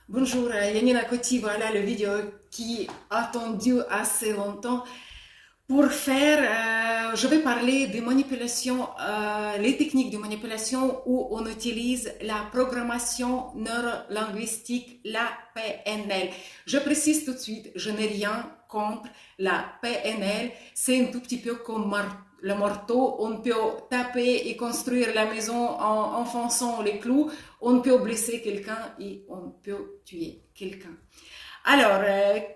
Bonjour, Yanina Koti, voilà le vidéo qui a attendu assez longtemps. Je vais parler des manipulations, les techniques de manipulation où on utilise la programmation neurolinguistique, la PNL. Je précise tout de suite, je n'ai rien contre la PNL. C'est un tout petit peu comme le marteau. On peut taper et construire la maison en enfonçant les clous. On peut blesser quelqu'un et on peut tuer quelqu'un. Alors,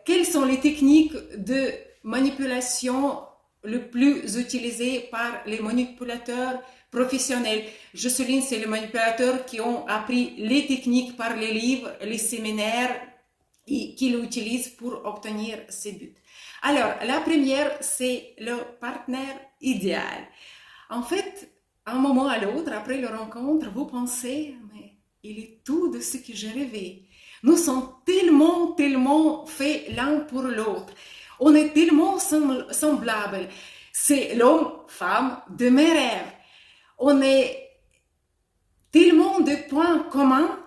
quelles sont les techniques de manipulation le plus utilisées par les manipulateurs professionnels? Je souligne, c'est les manipulateurs qui ont appris les techniques par les livres, les séminaires et qui l'utilisent pour obtenir ces buts. Alors, la première, c'est le partenaire idéal. En fait, à un moment à l'autre, après la rencontre, vous pensez, mais il est tout de ce que j'ai rêvé. Nous sommes tellement faits l'un pour l'autre. On est tellement semblables. C'est l'homme, femme de mes rêves. On est tellement de points communs.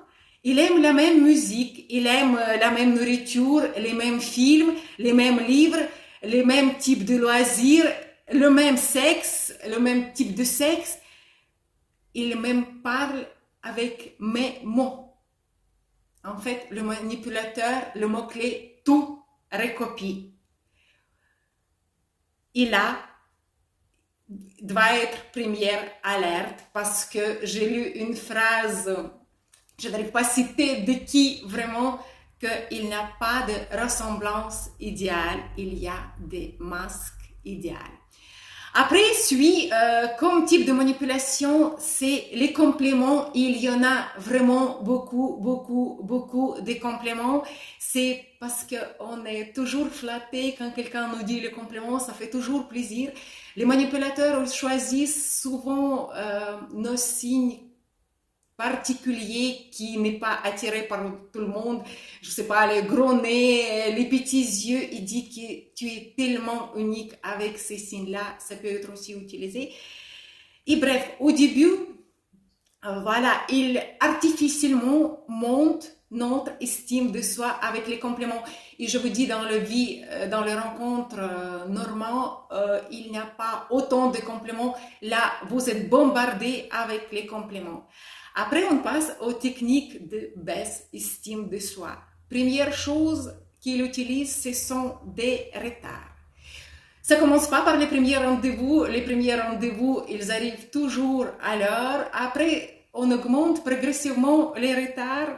Il aime la même musique, il aime la même nourriture, les mêmes films, les mêmes livres, les mêmes types de loisirs, le même sexe, le même type de sexe. Il même parle avec mes mots. En fait, le manipulateur, le mot-clé, tout recopie. Il doit être première alerte parce que j'ai lu une phrase, je n'arrive pas à citer de qui vraiment, qu'il n'y a pas de ressemblance idéale, il y a des masques idéaux. Après, comme type de manipulation, c'est les compléments. Il y en a vraiment beaucoup de compléments. C'est parce qu'on est toujours flatté quand quelqu'un nous dit le complément, ça fait toujours plaisir. Les manipulateurs choisissent souvent nos signes particulier qui n'est pas attiré par tout le monde. Je sais pas, les gros nez, les petits yeux, il dit que tu es tellement unique avec ces signes-là, ça peut être aussi utilisé. Et bref, au début, voilà, il artificiellement monte notre estime de soi avec les compléments. Et je vous dis, dans dans les rencontres normales, il n'y a pas autant de compléments. Là, vous êtes bombardé avec les compléments. Après, on passe aux techniques de baisse estime de soi. Première chose qu'il utilise, ce sont des retards. Ça commence pas par les premiers rendez-vous. Les premiers rendez-vous, ils arrivent toujours à l'heure. Après, on augmente progressivement les retards.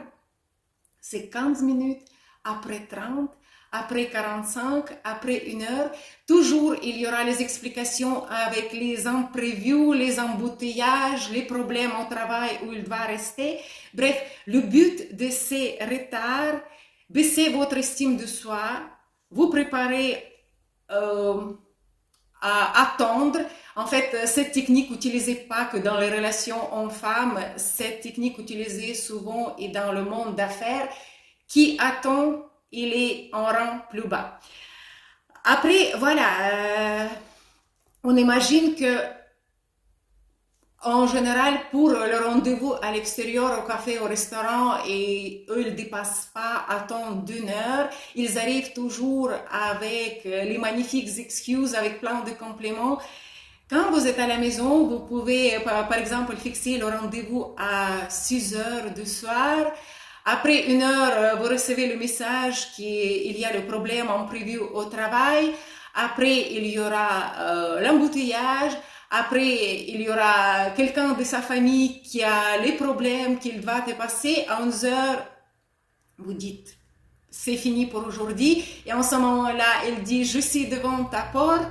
C'est 15 minutes, après 30, après 45, après 1 heure. Toujours, il y aura les explications avec les imprévus, les embouteillages, les problèmes au travail où il va rester. Bref, le but de ces retards, baisser votre estime de soi, vous préparer à attendre. En fait, cette technique utilisée pas que dans les relations hommes-femmes, cette technique utilisée souvent et dans le monde d'affaires, qui attend, il est en rang plus bas. Après, voilà, on imagine que en général, pour le rendez-vous à l'extérieur, au café, au restaurant, et eux, ils ne dépassent pas à temps d'1 heure. Ils arrivent toujours avec les magnifiques excuses, avec plein de compléments. Quand vous êtes à la maison, vous pouvez, par exemple, fixer le rendez-vous à 6 heures du soir. Après 1 heure, vous recevez le message qu'il y a le problème imprévu au travail. Après, il y aura l'embouteillage. Après, il y aura quelqu'un de sa famille qui a les problèmes qu'il va dépasser. À 11 heures, vous dites, c'est fini pour aujourd'hui. Et en ce moment-là, il dit, je suis devant ta porte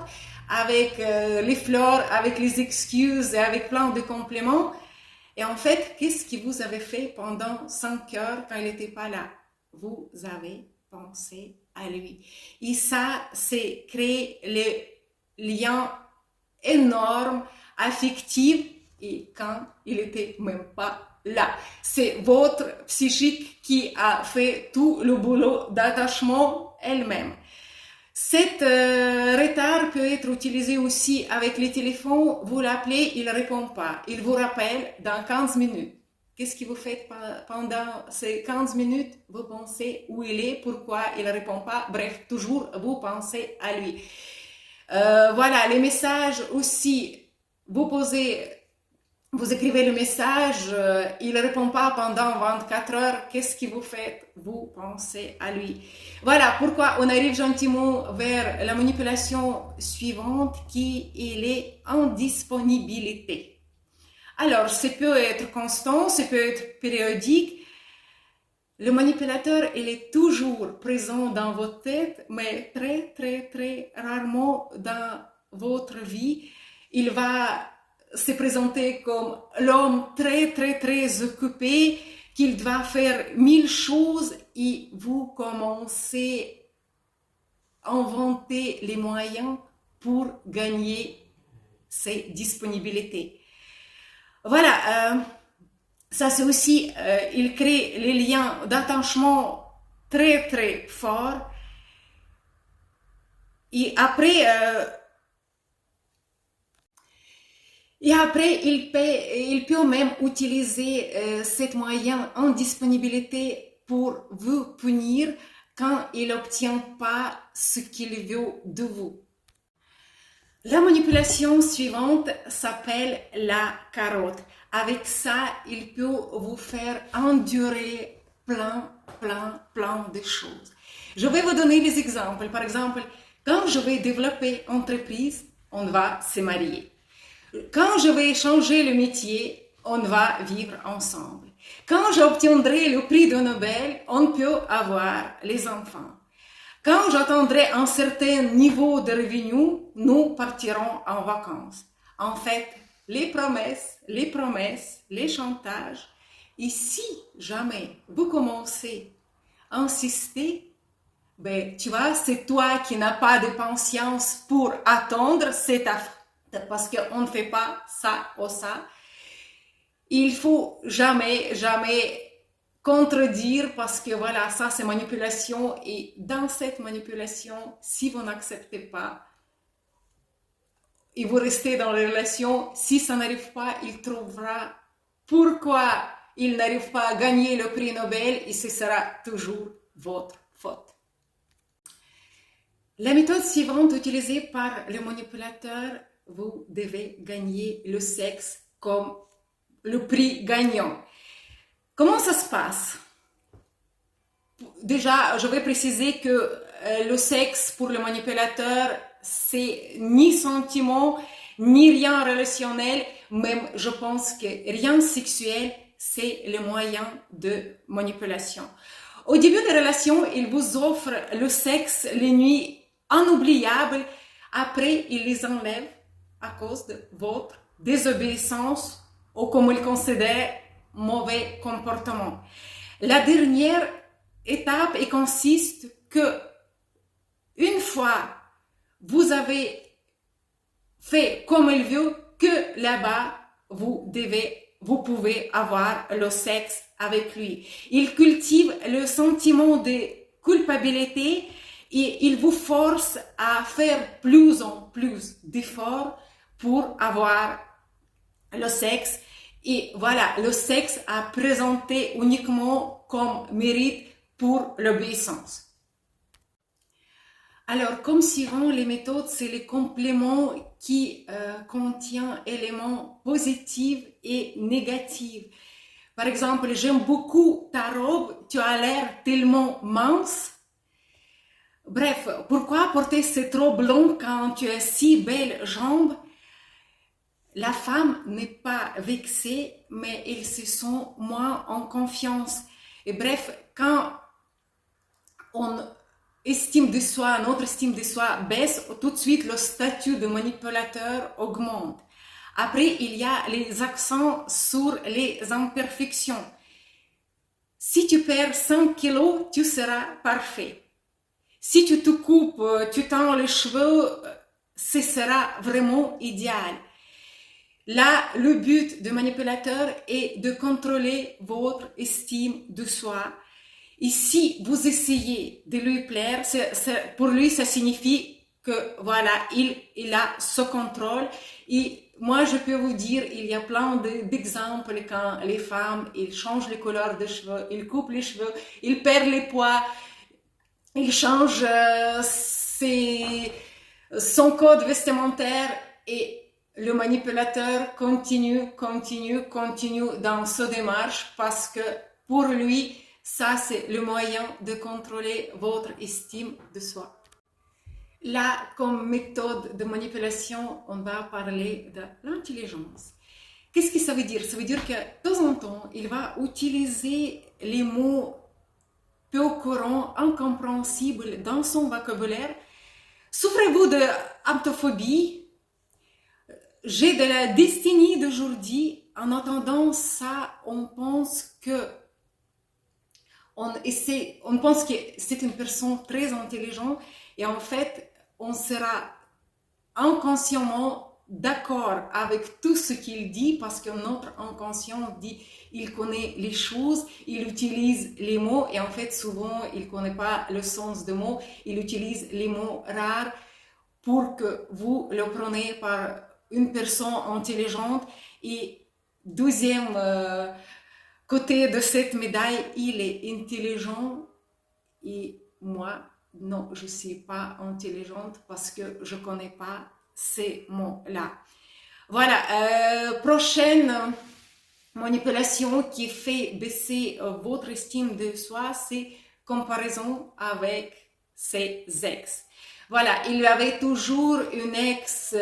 avec les fleurs, avec les excuses et avec plein de compléments. Et en fait, qu'est-ce que vous avez fait pendant 5 heures quand il n'était pas là? Vous avez pensé à lui. Et ça, c'est créer les liens énormes, affectifs, et quand il n'était même pas là. C'est votre psychique qui a fait tout le boulot d'attachement elle-même. Cet retard peut être utilisé aussi avec les téléphones. Vous l'appelez, il ne répond pas. Il vous rappelle dans 15 minutes. Qu'est-ce que vous faites pendant ces 15 minutes? Vous pensez où il est, pourquoi il ne répond pas. Bref, toujours vous pensez à lui. Voilà, les messages aussi, vous écrivez le message, il ne répond pas pendant 24 heures, qu'est-ce que vous faites? Vous pensez à lui. Voilà pourquoi on arrive gentiment vers la manipulation suivante qui est indisponibilité. Alors, ça peut être constant, ça peut être périodique. Le manipulateur, il est toujours présent dans votre tête, mais très, très, très rarement dans votre vie. Il va se présenter comme l'homme très, très, très occupé, qu'il doit faire 1000 choses et vous commencez à inventer les moyens pour gagner ces disponibilités. Voilà, ça c'est aussi, il crée les liens d'attachement très très forts. Et après, il peut même utiliser cet moyen en disponibilité pour vous punir quand il n'obtient pas ce qu'il veut de vous. La manipulation suivante s'appelle la carotte. Avec ça, il peut vous faire endurer plein de choses. Je vais vous donner des exemples. Par exemple, quand je vais développer entreprise, on va se marier. Quand je vais changer le métier, on va vivre ensemble. Quand j'obtiendrai le prix de Nobel, on peut avoir les enfants. Quand j'atteindrai un certain niveau de revenus, nous partirons en vacances. En fait, les promesses, les chantages. Et si jamais vous commencez à insister, ben, tu vois, c'est toi qui n'as pas de patience pour attendre, c'est ta faute, parce qu'on ne fait pas ça ou ça. Il faut jamais contredire parce que voilà, ça c'est manipulation et dans cette manipulation, si vous n'acceptez pas et vous restez dans la relation, si ça n'arrive pas, il trouvera pourquoi il n'arrive pas à gagner le prix Nobel et ce sera toujours votre faute. La méthode suivante utilisée par le manipulateur, vous devez gagner le sexe comme le prix gagnant. Comment ça se passe? Déjà, je vais préciser que le sexe pour le manipulateur, c'est ni sentiment, ni rien relationnel, même je pense que rien sexuel, c'est le moyen de manipulation. Au début de la relation, il vous offre le sexe les nuits inoubliables. Après, il les enlève à cause de votre désobéissance ou comme il considère mauvais comportement. La dernière étape consiste que une fois vous avez fait comme il veut, que là-bas vous pouvez avoir le sexe avec lui. Il cultive le sentiment de culpabilité et il vous force à faire plus en plus d'efforts pour avoir le sexe. Et voilà, le sexe à présenter uniquement comme mérite pour l'obéissance. Alors, comme suivant les méthodes, c'est les compléments qui contiennent éléments positifs et négatifs. Par exemple, j'aime beaucoup ta robe, tu as l'air tellement mince. Bref, pourquoi porter cette robe longue quand tu as si belles jambes? La femme n'est pas vexée, mais elle se sent moins en confiance. Et bref, quand on estime de soi, notre estime de soi baisse, tout de suite le statut de manipulateur augmente. Après, il y a les accents sur les imperfections. Si tu perds 5 kilos, tu seras parfait. Si tu te coupes, tu tends les cheveux, ce sera vraiment idéal. Là, le but du manipulateur est de contrôler votre estime de soi. Et si vous essayez de lui plaire, pour lui, ça signifie que voilà, il a ce contrôle et moi, je peux vous dire, il y a plein d'exemples quand les femmes, ils changent les couleurs de cheveux, ils coupent les cheveux, ils perdent les poids, ils changent son code vestimentaire et le manipulateur continue dans sa démarche parce que pour lui, ça c'est le moyen de contrôler votre estime de soi. Là, comme méthode de manipulation, on va parler de l'intelligence. Qu'est-ce que ça veut dire? Ça veut dire que de temps en temps, il va utiliser les mots peu courants, incompréhensibles dans son vocabulaire. Souffrez-vous d'orthophobie? J'ai de la destinée d'aujourd'hui. En entendant ça, on pense que c'est une personne très intelligente et en fait, on sera inconsciemment d'accord avec tout ce qu'il dit parce que notre inconscient dit il connaît les choses, il utilise les mots et en fait souvent il ne connaît pas le sens des mots, il utilise les mots rares pour que vous le preniez par une personne intelligente. Et deuxième côté de cette médaille, il est intelligent et moi, non, je ne suis pas intelligente parce que je ne connais pas ces mots-là. Voilà, prochaine manipulation qui fait baisser votre estime de soi, c'est comparaison avec ses ex. Voilà, il y avait toujours une ex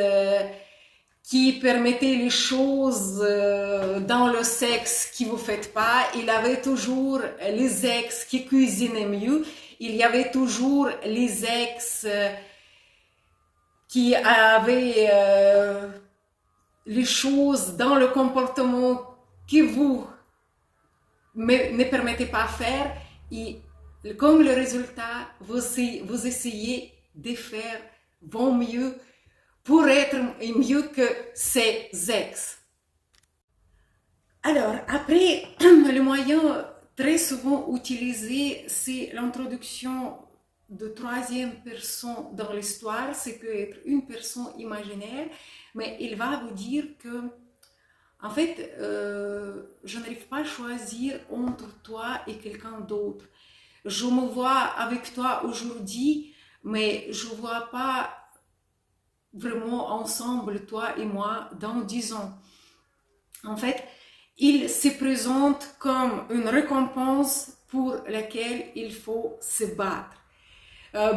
qui permettait les choses dans le sexe qui vous faites pas. Il y avait toujours les ex qui cuisinaient mieux. Il y avait toujours les ex qui avaient les choses dans le comportement que vous ne permettez pas faire. Et comme le résultat, vous essayez de faire vos mieux pour être mieux que ses ex. Alors, après, le moyen très souvent utilisé, c'est l'introduction de troisième personne dans l'histoire. C'est peut être une personne imaginaire, mais il va vous dire que, en fait, je n'arrive pas à choisir entre toi et quelqu'un d'autre. Je me vois avec toi aujourd'hui, mais je ne vois pas vraiment ensemble, toi et moi, dans 10 ans. En fait, il se présente comme une récompense pour laquelle il faut se battre.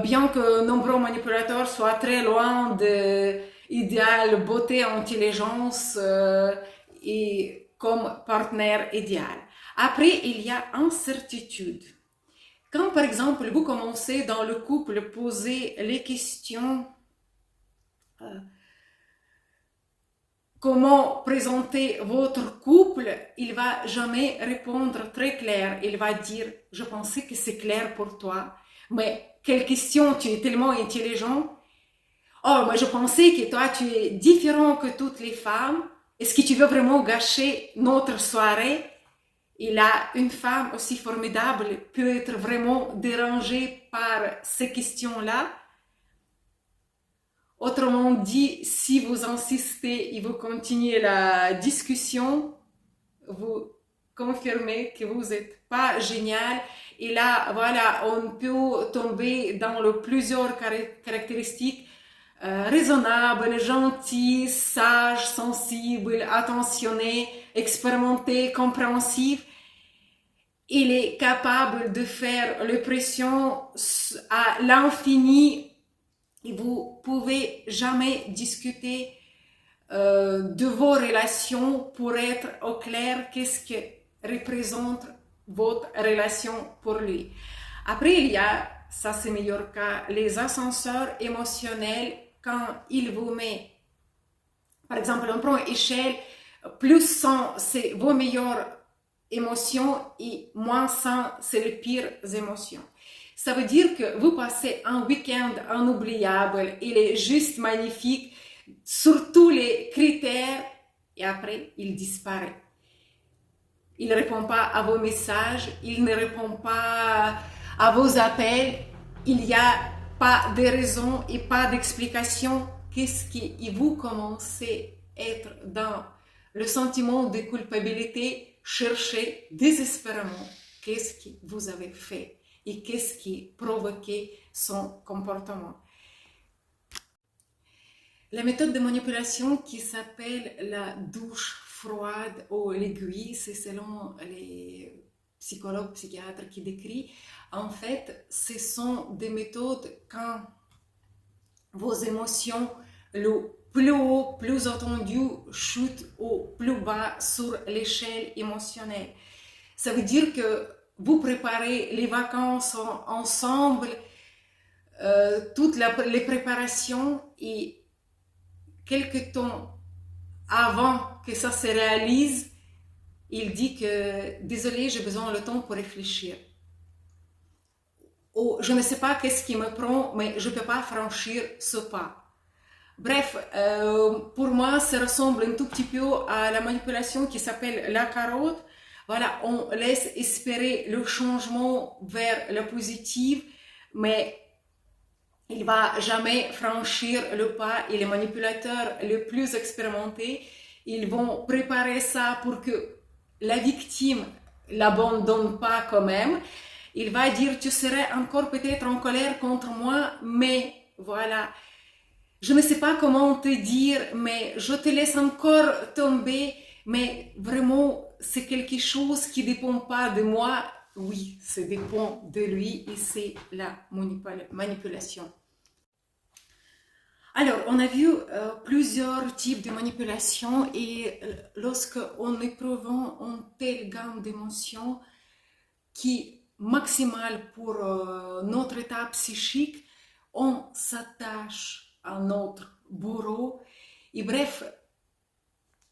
Bien que nombreux manipulateurs soient très loin de l'idéal beauté, intelligence et comme partenaire idéal. Après, il y a incertitude. Quand, par exemple, vous commencez dans le couple à poser les questions comment présenter votre couple, il va jamais répondre très clair. Il va dire, je pensais que c'est clair pour toi, mais quelle question, tu es tellement intelligent. Oh, moi je pensais que toi tu es différent que toutes les femmes. Est-ce que tu veux vraiment gâcher notre soirée? Et là, une femme aussi formidable peut être vraiment dérangée par ces questions-là. Autrement dit, si vous insistez et vous continuez la discussion, vous confirmez que vous n'êtes pas génial. Et là, voilà, on peut tomber dans plusieurs caractéristiques raisonnables, gentil, sage, sensible, attentionné, expérimenté, compréhensif. Il est capable de faire les pressions à l'infini. Et vous pouvez jamais discuter de vos relations pour être au clair qu'est-ce que représente votre relation pour lui. Après, il y a, ça c'est meilleur cas, les ascenseurs émotionnels quand il vous met, par exemple, on prend échelle, plus 100 c'est vos meilleures émotions et moins 100 c'est les pires émotions. Ça veut dire que vous passez un week-end inoubliable, il est juste magnifique, sur tous les critères, et après, il disparaît. Il ne répond pas à vos messages, il ne répond pas à vos appels, il n'y a pas de raison et pas d'explication. Qu'est-ce que vous commencez être dans le sentiment de culpabilité, chercher désespérément qu'est-ce que vous avez fait et qu'est-ce qui provoquait son comportement. La méthode de manipulation qui s'appelle la douche froide ou l'aiguille, c'est selon les psychologues, psychiatres qui décrivent. En fait, ce sont des méthodes quand vos émotions, le plus haut, plus attendu, chutent au plus bas sur l'échelle émotionnelle. Ça veut dire que vous préparez les vacances ensemble, toutes les préparations, et quelque temps avant que ça se réalise, il dit que désolé, j'ai besoin de temps pour réfléchir. Ou je ne sais pas qu'est-ce qui me prend, mais je ne peux pas franchir ce pas. Bref, pour moi, ça ressemble un tout petit peu à la manipulation qui s'appelle la carotte. Voilà, on laisse espérer le changement vers le positif, mais il ne va jamais franchir le pas. Et les manipulateurs les plus expérimentés, ils vont préparer ça pour que la victime ne l'abandonne pas quand même. Il va dire, tu serais encore peut-être en colère contre moi, mais voilà, je ne sais pas comment te dire, mais je te laisse encore tomber, mais vraiment, c'est quelque chose qui ne dépend pas de moi. Oui, ça dépend de lui et c'est la manipulation. Alors, on a vu plusieurs types de manipulation et lorsque on éprouve une telle gamme d'émotions qui maximale pour notre état psychique, on s'attache à notre bourreau et bref,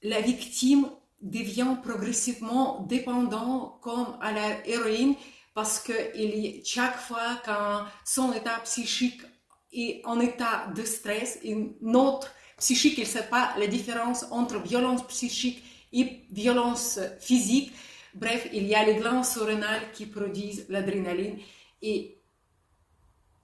la victime devient progressivement dépendante comme à l'héroïne parce que chaque fois quand son état psychique est en état de stress, et notre psychique, il ne sait pas la différence entre violence psychique et violence physique. Bref, il y a les glandes surrénales qui produisent l'adrénaline. Et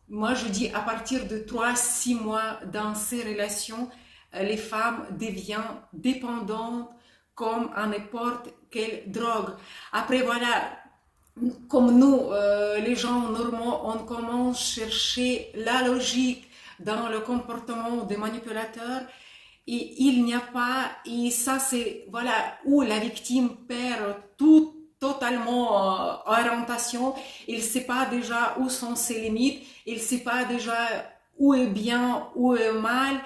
moi, je dis à partir de 3-6 mois dans ces relations, les femmes deviennent dépendantes comme à n'importe quelle drogue. Après, voilà, comme nous, les gens normaux, on commence à chercher la logique dans le comportement des manipulateurs. Et il n'y a pas, et ça c'est, voilà, où la victime perd totalement orientation, il ne sait pas déjà où sont ses limites, il ne sait pas déjà où est bien, où est mal.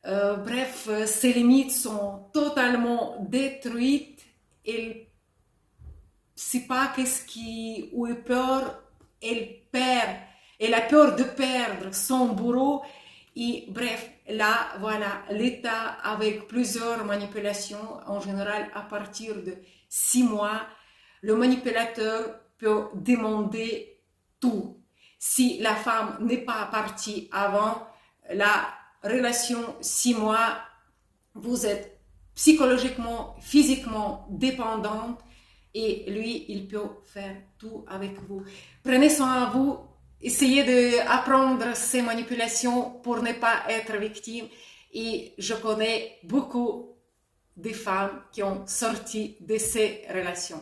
Bref, ses limites sont totalement détruites, il ne sait pas où est peur, elle perd, elle a peur de perdre son bourreau. Et bref, là, voilà, l'État avec plusieurs manipulations, en général à partir de 6 mois, le manipulateur peut demander tout. Si la femme n'est pas partie avant la relation 6 mois, vous êtes psychologiquement, physiquement dépendante et lui, il peut faire tout avec vous. Prenez soin de vous. Essayez d'apprendre ces manipulations pour ne pas être victime. Et je connais beaucoup de femmes qui ont sorti de ces relations.